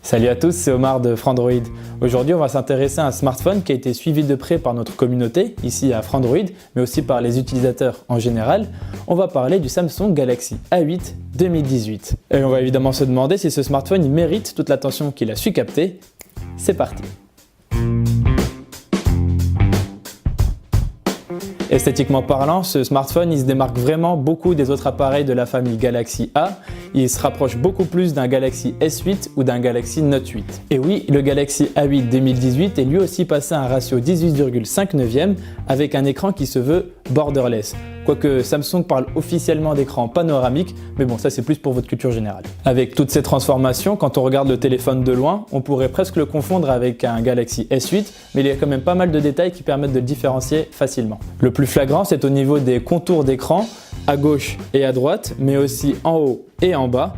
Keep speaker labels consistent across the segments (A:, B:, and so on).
A: Salut à tous, c'est Omar de Frandroid. Aujourd'hui, on va s'intéresser à un smartphone qui a été suivi de près par notre communauté, ici à Frandroid, mais aussi par les utilisateurs en général. On va parler du Samsung Galaxy A8 2018. Et on va évidemment se demander si ce smartphone il mérite toute l'attention qu'il a su capter. C'est parti. Esthétiquement parlant, ce smartphone il se démarque vraiment beaucoup des autres appareils de la famille Galaxy A. Il se rapproche beaucoup plus d'un Galaxy S8 ou d'un Galaxy Note 8. Et oui, le Galaxy A8 2018 est lui aussi passé à un ratio 18,5 avec un écran qui se veut borderless. Quoique Samsung parle officiellement d'écran panoramique, mais bon, ça c'est plus pour votre culture générale. Avec toutes ces transformations, quand on regarde le téléphone de loin, on pourrait presque le confondre avec un Galaxy S8, mais il y a quand même pas mal de détails qui permettent de le différencier facilement. Le plus flagrant, c'est au niveau des contours d'écran, à gauche et à droite, mais aussi en haut et en bas.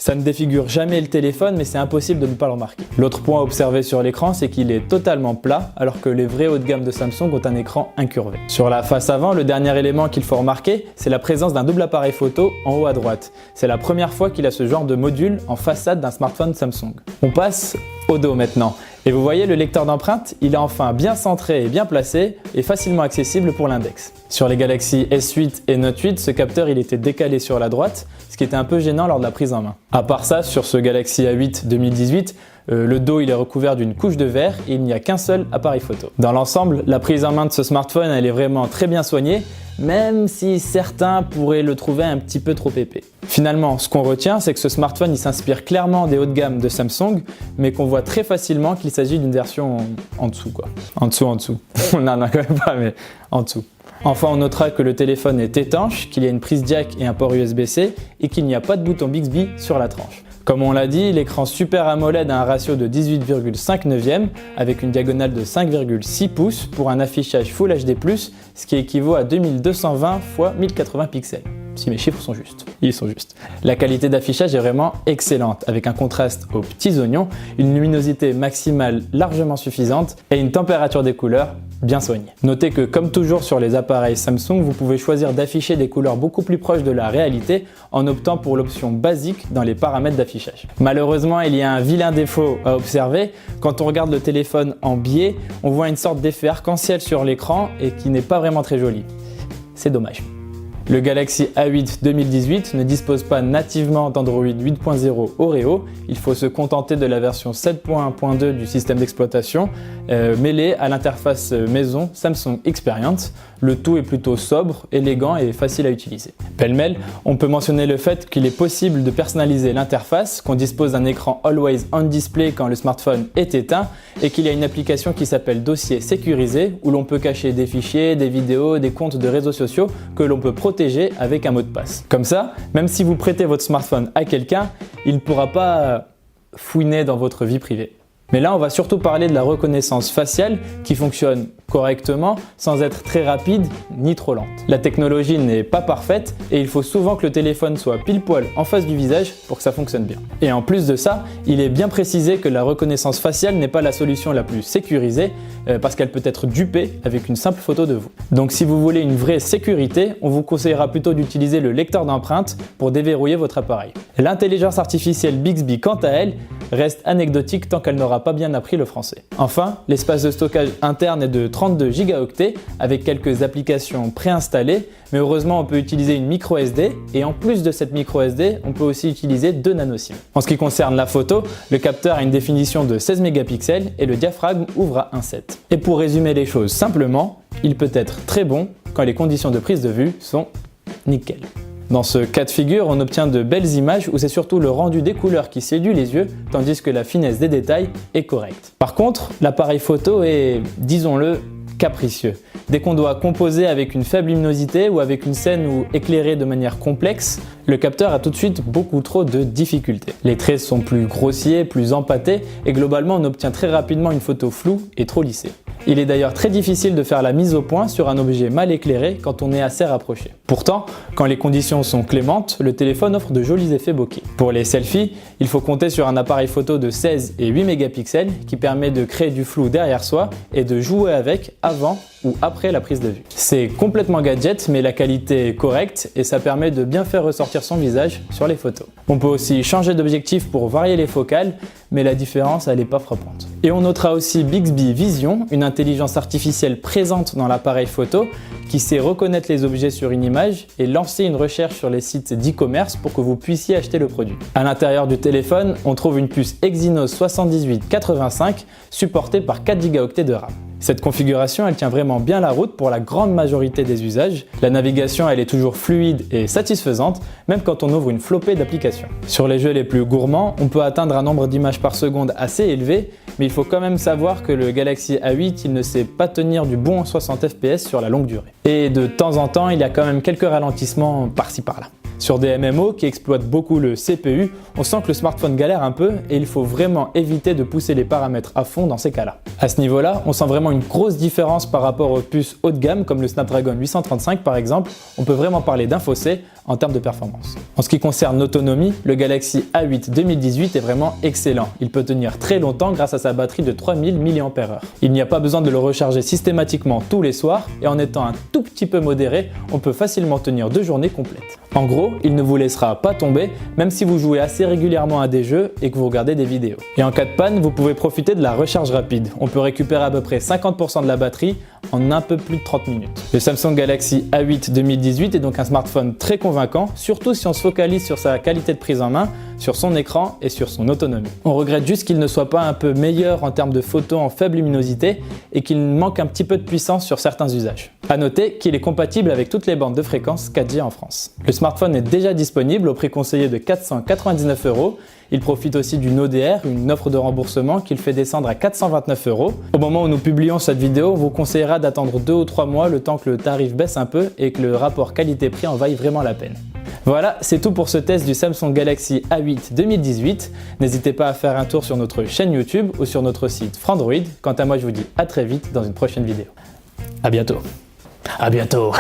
A: Ça ne défigure jamais le téléphone, mais c'est impossible de ne pas le remarquer. L'autre point à observer sur l'écran, c'est qu'il est totalement plat, alors que les vrais hauts de gamme de Samsung ont un écran incurvé. Sur la face avant, le dernier élément qu'il faut remarquer, c'est la présence d'un double appareil photo en haut à droite. C'est la première fois qu'il a ce genre de module en façade d'un smartphone Samsung. On passe au dos maintenant. Et vous voyez, le lecteur d'empreintes, il est enfin bien centré et bien placé et facilement accessible pour l'index. Sur les Galaxy S8 et Note 8, ce capteur il était décalé sur la droite, ce qui était un peu gênant lors de la prise en main. À part ça, sur ce Galaxy A8 2018, le dos il est recouvert d'une couche de verre et il n'y a qu'un seul appareil photo. Dans l'ensemble, la prise en main de ce smartphone elle est vraiment très bien soignée, même si certains pourraient le trouver un petit peu trop épais. Finalement, ce qu'on retient, c'est que ce smartphone il s'inspire clairement des hauts de gamme de Samsung, mais qu'on voit très facilement qu'il s'agit d'une version en dessous quoi. En dessous. Non, quand même pas, mais en dessous. Enfin, on notera que le téléphone est étanche, qu'il y a une prise jack et un port USB-C et qu'il n'y a pas de bouton Bixby sur la tranche. Comme on l'a dit, l'écran Super AMOLED a un ratio de 18,5 avec une diagonale de 5,6 pouces pour un affichage Full HD+, ce qui équivaut à 2220 x 1080 pixels. Si mes chiffres sont justes. Ils sont justes. La qualité d'affichage est vraiment excellente, avec un contraste aux petits oignons, une luminosité maximale largement suffisante et une température des couleurs bien soignée. Notez que comme toujours sur les appareils Samsung, vous pouvez choisir d'afficher des couleurs beaucoup plus proches de la réalité en optant pour l'option basique dans les paramètres d'affichage. Malheureusement, il y a un vilain défaut à observer. Quand on regarde le téléphone en biais, on voit une sorte d'effet arc-en-ciel sur l'écran et qui n'est pas vraiment très joli. C'est dommage. Le Galaxy A8 2018 ne dispose pas nativement d'Android 8.0 Oreo, il faut se contenter de la version 7.1.2 du système d'exploitation mêlée à l'interface maison Samsung Experience. Le tout est plutôt sobre, élégant et facile à utiliser. Pêle-mêle, on peut mentionner le fait qu'il est possible de personnaliser l'interface, qu'on dispose d'un écran Always On Display quand le smartphone est éteint et qu'il y a une application qui s'appelle Dossier sécurisé où l'on peut cacher des fichiers, des vidéos, des comptes de réseaux sociaux que l'on peut protéger avec un mot de passe. Comme ça, même si vous prêtez votre smartphone à quelqu'un, il ne pourra pas fouiner dans votre vie privée. Mais là, on va surtout parler de la reconnaissance faciale qui fonctionne correctement sans être très rapide ni trop lente. La technologie n'est pas parfaite et il faut souvent que le téléphone soit pile poil en face du visage pour que ça fonctionne bien. Et en plus de ça, il est bien précisé que la reconnaissance faciale n'est pas la solution la plus sécurisée parce qu'elle peut être dupée avec une simple photo de vous. Donc si vous voulez une vraie sécurité, on vous conseillera plutôt d'utiliser le lecteur d'empreintes pour déverrouiller votre appareil. L'intelligence artificielle Bixby, quant à elle, reste anecdotique tant qu'elle n'aura pas bien appris le français. Enfin, l'espace de stockage interne est de 32 Go avec quelques applications préinstallées, mais heureusement on peut utiliser une micro SD et en plus de cette micro SD, on peut aussi utiliser 2 nano-SIM. En ce qui concerne la photo, le capteur a une définition de 16 mégapixels et le diaphragme ouvre à 1.7. Et pour résumer les choses simplement, il peut être très bon quand les conditions de prise de vue sont nickel. Dans ce cas de figure, on obtient de belles images où c'est surtout le rendu des couleurs qui séduit les yeux, tandis que la finesse des détails est correcte. Par contre, l'appareil photo est, disons-le, capricieux. Dès qu'on doit composer avec une faible luminosité ou avec une scène ou éclairée de manière complexe, le capteur a tout de suite beaucoup trop de difficultés. Les traits sont plus grossiers, plus empâtés et globalement on obtient très rapidement une photo floue et trop lissée. Il est d'ailleurs très difficile de faire la mise au point sur un objet mal éclairé quand on est assez rapproché. Pourtant, quand les conditions sont clémentes, le téléphone offre de jolis effets bokeh. Pour les selfies, il faut compter sur un appareil photo de 16 et 8 mégapixels qui permet de créer du flou derrière soi et de jouer avec avant ou après la prise de vue. C'est complètement gadget, mais la qualité est correcte et ça permet de bien faire ressortir grossir son visage sur les photos. On peut aussi changer d'objectif pour varier les focales, mais la différence elle n'est pas frappante. Et on notera aussi Bixby Vision, une intelligence artificielle présente dans l'appareil photo qui sait reconnaître les objets sur une image et lancer une recherche sur les sites d'e-commerce pour que vous puissiez acheter le produit. À l'intérieur du téléphone, on trouve une puce Exynos 7885 supportée par 4 Go de RAM. Cette configuration, elle tient vraiment bien la route pour la grande majorité des usages. La navigation, elle est toujours fluide et satisfaisante, même quand on ouvre une flopée d'applications. Sur les jeux les plus gourmands, on peut atteindre un nombre d'images par seconde assez élevé, mais il faut quand même savoir que le Galaxy A8, il ne sait pas tenir du bon 60 fps sur la longue durée. Et de temps en temps, il y a quand même quelques ralentissements par-ci par-là. Sur des MMO qui exploitent beaucoup le CPU, on sent que le smartphone galère un peu et il faut vraiment éviter de pousser les paramètres à fond dans ces cas-là. À ce niveau-là, on sent vraiment une grosse différence par rapport aux puces haut de gamme comme le Snapdragon 835 par exemple. On peut vraiment parler d'un fossé en termes de performance. En ce qui concerne l'autonomie, le Galaxy A8 2018 est vraiment excellent. Il peut tenir très longtemps grâce à sa batterie de 3000 mAh. Il n'y a pas besoin de le recharger systématiquement tous les soirs et en étant un tout petit peu modéré, on peut facilement tenir 2 journées complètes. En gros, il ne vous laissera pas tomber même si vous jouez assez régulièrement à des jeux et que vous regardez des vidéos. Et en cas de panne, vous pouvez profiter de la recharge rapide. On peut récupérer à peu près 50% de la batterie en un peu plus de 30 minutes. Le Samsung Galaxy A8 2018 est donc un smartphone très convaincant, surtout si on se focalise sur sa qualité de prise en main, sur son écran et sur son autonomie. On regrette juste qu'il ne soit pas un peu meilleur en termes de photos en faible luminosité et qu'il manque un petit peu de puissance sur certains usages. A noter qu'il est compatible avec toutes les bandes de fréquence 4G en France. Le smartphone est déjà disponible au prix conseillé de 499 €. Il profite aussi d'une ODR, une offre de remboursement qui le fait descendre à 429 €. Au moment où nous publions cette vidéo, on vous conseillera d'attendre 2 ou 3 mois le temps que le tarif baisse un peu et que le rapport qualité-prix en vaille vraiment la peine. Voilà, c'est tout pour ce test du Samsung Galaxy A8 2018. N'hésitez pas à faire un tour sur notre chaîne YouTube ou sur notre site Frandroid. Quant à moi, je vous dis à très vite dans une prochaine vidéo. À bientôt. À bientôt.